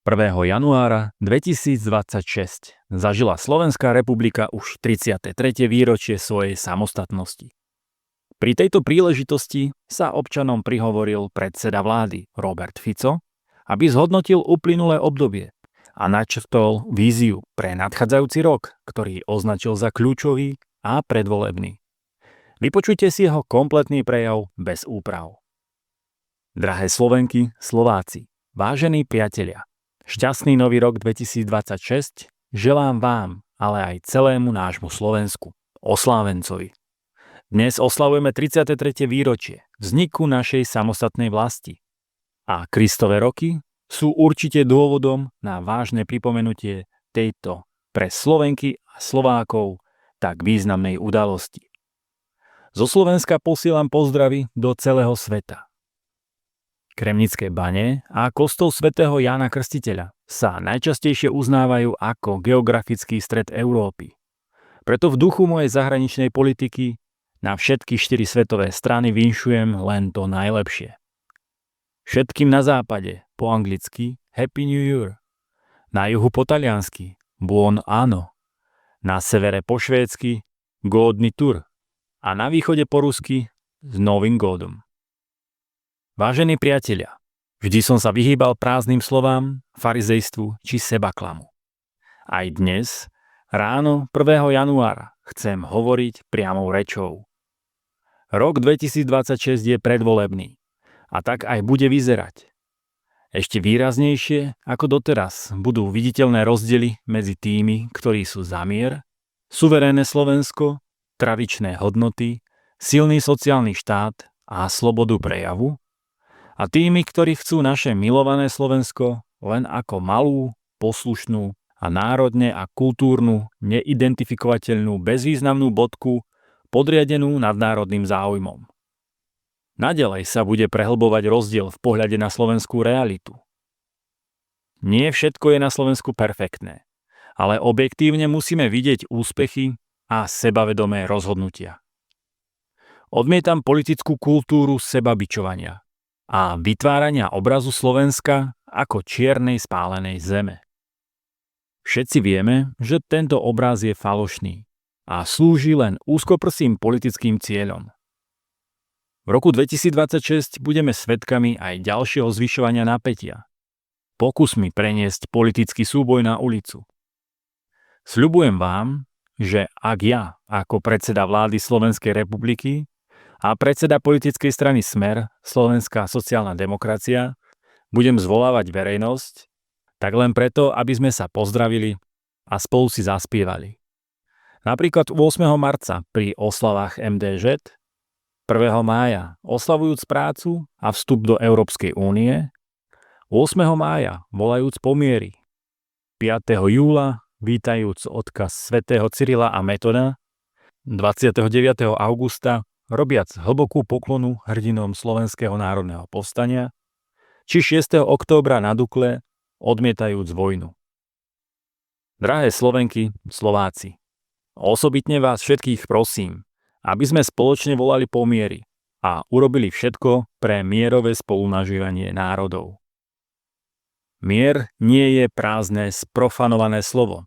1. januára 2026 zažila Slovenská republika už 33. výročie svojej samostatnosti. Pri tejto príležitosti sa občanom prihovoril predseda vlády Robert Fico, aby zhodnotil uplynulé obdobie a načrtol víziu pre nadchádzajúci rok, ktorý označil za kľúčový a predvolebný. Vypočujte si jeho kompletný prejav bez úprav. Drahé Slovenky, Slováci, vážení priatelia, šťastný nový rok 2026 želám vám, ale aj celému nášmu Slovensku, oslávencovi. Dnes oslavujeme 33. výročie vzniku našej samostatnej vlasti. A Kristove roky sú určite dôvodom na vážne pripomenutie tejto pre Slovenky a Slovákov tak významnej udalosti. Zo Slovenska posielam pozdravy do celého sveta. Kremnické bane a kostol svätého Jána Krstiteľa sa najčastejšie uznávajú ako geografický stred Európy. Preto v duchu mojej zahraničnej politiky na všetky 4 svetové strany vinšujem len to najlepšie. Všetkým na západe po anglicky Happy New Year, na juhu po taliansky Buon anno, na severe po švédsky Godný tur a na východe po rusky s Novým gódom. Vážení priatelia, vždy som sa vyhýbal prázdnym slovám, farizejstvu či sebaklamu. Aj dnes, ráno 1. januára, chcem hovoriť priamou rečou. Rok 2026 je predvolebný a tak aj bude vyzerať. Ešte výraznejšie ako doteraz budú viditeľné rozdiely medzi tými, ktorí sú za mier, suverénne Slovensko, tradičné hodnoty, silný sociálny štát a slobodu prejavu, a tými, ktorí chcú naše milované Slovensko len ako malú, poslušnú a národne a kultúrnu, neidentifikovateľnú, bezvýznamnú bodku podriadenú nadnárodným záujmom. Naďalej sa bude prehlbovať rozdiel v pohľade na slovenskú realitu. Nie všetko je na Slovensku perfektné, ale objektívne musíme vidieť úspechy a sebavedomé rozhodnutia. Odmietam politickú kultúru sebabičovania a vytvárania obrazu Slovenska ako čiernej spálenej zeme. Všetci vieme, že tento obraz je falošný a slúži len úzkoprsým politickým cieľom. V roku 2026 budeme svedkami aj ďalšieho zvyšovania napätia. Pokusmi preniesť politický súboj na ulicu. Sľubujem vám, že ak ja ako predseda vlády Slovenskej republiky a predseda politickej strany Smer, Slovenská sociálna demokracia, budem zvolávať verejnosť, tak len preto, aby sme sa pozdravili a spolu si zaspievali. Napríklad 8. marca pri oslavách MDŽ, 1. mája oslavujúc prácu a vstup do Európskej únie, 8. mája volajúc po mieri, 5. júla vítajúc odkaz svätého Cyrila a Metoda, 29. augusta robiac hlbokú poklonu hrdinom Slovenského národného povstania, či 6. októbra na Dukle odmietajúc vojnu. Drahé Slovenky, Slováci, osobitne vás všetkých prosím, aby sme spoločne volali po mieri a urobili všetko pre mierové spolunažívanie národov. Mier nie je prázdne, sprofanované slovo.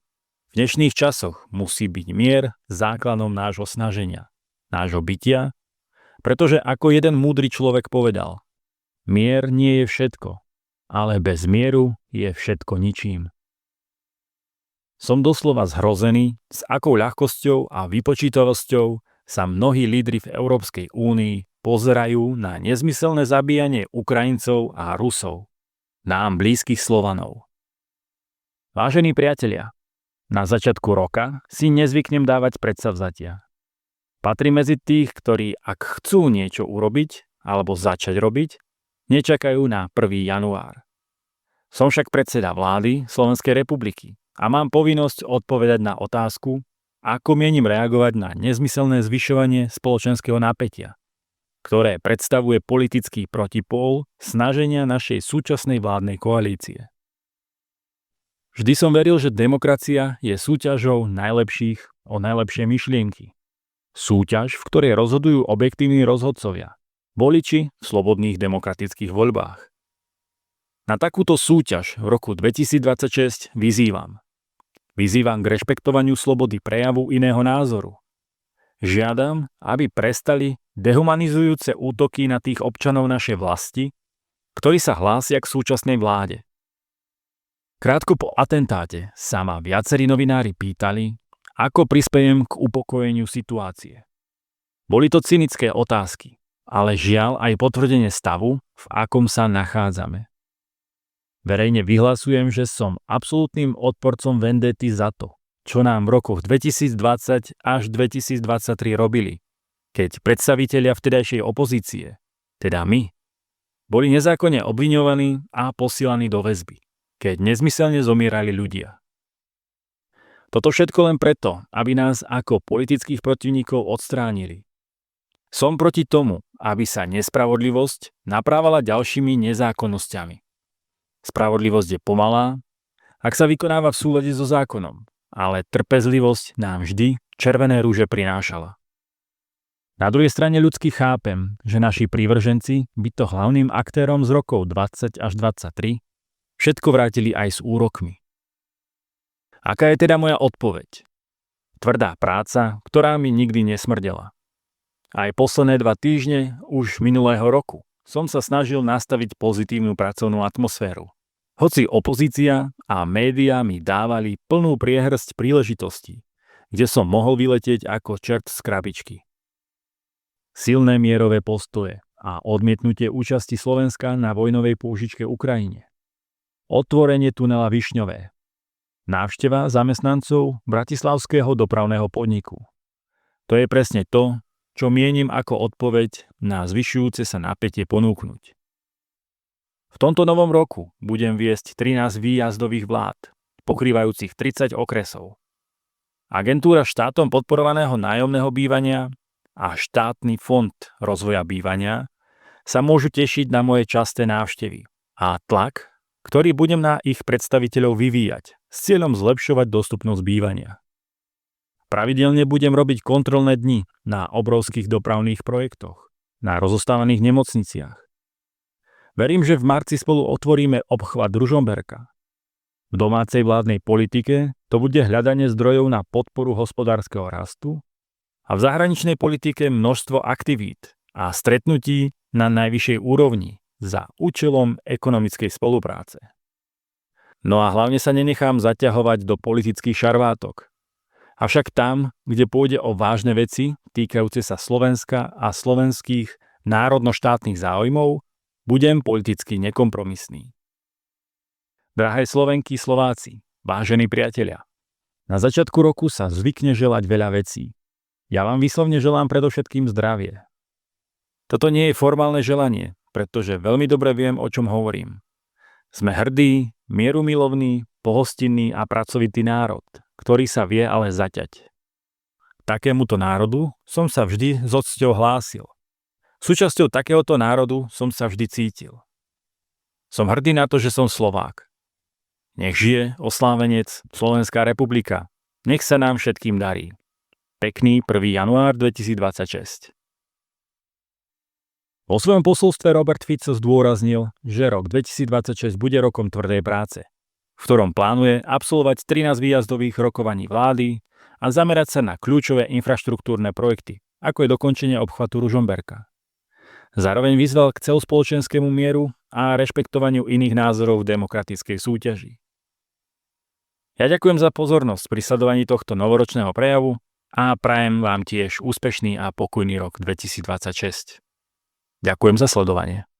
V dnešných časoch musí byť mier základom nášho snaženia, nášho bytia, pretože ako jeden múdry človek povedal, mier nie je všetko, ale bez mieru je všetko ničím. Som doslova zhrozený, s akou ľahkosťou a vypočítavosťou sa mnohí lídri v Európskej únii pozerajú na nezmyselné zabíjanie Ukrajincov a Rusov, nám blízkych Slovanov. Vážení priatelia, na začiatku roka si nezvyknem dávať predsavzatia. Patrí medzi tých, ktorí ak chcú niečo urobiť alebo začať robiť, nečakajú na 1. január. Som však predseda vlády Slovenskej republiky a mám povinnosť odpovedať na otázku, ako mienim reagovať na nezmyselné zvyšovanie spoločenského napätia, ktoré predstavuje politický protipól snaženia našej súčasnej vládnej koalície. Vždy som veril, že demokracia je súťažou najlepších o najlepšie myšlienky. Súťaž, v ktorej rozhodujú objektívni rozhodcovia, voliči v slobodných demokratických voľbách. Na takúto súťaž v roku 2026 vyzývam. Vyzývam k rešpektovaniu slobody prejavu iného názoru. Žiadam, aby prestali dehumanizujúce útoky na tých občanov našej vlasti, ktorí sa hlásia k súčasnej vláde. Krátko po atentáte sa ma viacerí novinári pýtali, ako prispejem k upokojeniu situácie. Boli to cynické otázky, ale žiaľ aj potvrdenie stavu, v akom sa nachádzame. Verejne vyhlasujem, že som absolútnym odporcom vendety za to, čo nám v rokoch 2020 až 2023 robili, keď predstavitelia vtedajšej opozície, teda my, boli nezákonne obviňovaní a posielaní do väzby, keď nezmyselne zomierali ľudia. Toto všetko len preto, aby nás ako politických protivníkov odstránili. Som proti tomu, aby sa nespravodlivosť naprávala ďalšími nezákonnosťami. Spravodlivosť je pomalá, ak sa vykonáva v súlade so zákonom, ale trpezlivosť nám vždy červené rúže prinášala. Na druhej strane ľudsky chápem, že naši prívrženci, byť to hlavným aktérom z rokov 20 až 23, všetko vrátili aj s úrokmi. Aká je teda moja odpoveď? Tvrdá práca, ktorá mi nikdy nesmrdela. Aj posledné 2 týždne už minulého roku som sa snažil nastaviť pozitívnu pracovnú atmosféru. Hoci opozícia a médiá mi dávali plnú priehrsť príležitostí, kde som mohol vyletieť ako čert z krabičky. Silné mierové postoje a odmietnutie účasti Slovenska na vojnovej pôžičke Ukrajine. Otvorenie tunela Višňové. Návšteva zamestnancov Bratislavského dopravného podniku. To je presne to, čo mienim ako odpoveď na zvyšujúce sa napätie ponúknuť. V tomto novom roku budem viesť 13 výjazdových vlád, pokrývajúcich 30 okresov. Agentúra štátom podporovaného nájomného bývania a štátny fond rozvoja bývania sa môžu tešiť na moje časté návštevy a tlak, ktorý budem na ich predstaviteľov vyvíjať s cieľom zlepšovať dostupnosť bývania. Pravidelne budem robiť kontrolné dni na obrovských dopravných projektoch, na rozostávaných nemocniciach. Verím, že v marci spolu otvoríme obchvat Ružomberka. V domácej vládnej politike to bude hľadanie zdrojov na podporu hospodárskeho rastu a v zahraničnej politike množstvo aktivít a stretnutí na najvyššej úrovni za účelom ekonomickej spolupráce. No a hlavne sa nenechám zaťahovať do politických šarvátok. Avšak tam, kde pôjde o vážne veci týkajúce sa Slovenska a slovenských národno-štátnych záujmov, budem politicky nekompromisný. Drahé Slovenky, Slováci, vážení priatelia, na začiatku roku sa zvykne želať veľa vecí. Ja vám vyslovne želám predovšetkým zdravie. Toto nie je formálne želanie, pretože veľmi dobre viem, o čom hovorím. Sme hrdí, mierumilovný, pohostinný a pracovitý národ, ktorý sa vie ale zaťať. Takémuto národu som sa vždy s odsťou hlásil. Súčasťou takéhoto národu som sa vždy cítil. Som hrdý na to, že som Slovák. Nech žije oslávenec Slovenská republika. Nech sa nám všetkým darí. Pekný 1. január 2026. Vo svojom posolstve Robert Fico zdôraznil, že rok 2026 bude rokom tvrdej práce, v ktorom plánuje absolvovať 13 výjazdových rokovaní vlády a zamerať sa na kľúčové infraštruktúrne projekty, ako je dokončenie obchvatu Ružomberka. Zároveň vyzval k celospoločenskému mieru a rešpektovaniu iných názorov v demokratickej súťaži. Ja ďakujem za pozornosť pri sledovaní tohto novoročného prejavu a prajem vám tiež úspešný a pokojný rok 2026. Ďakujem za sledovanie.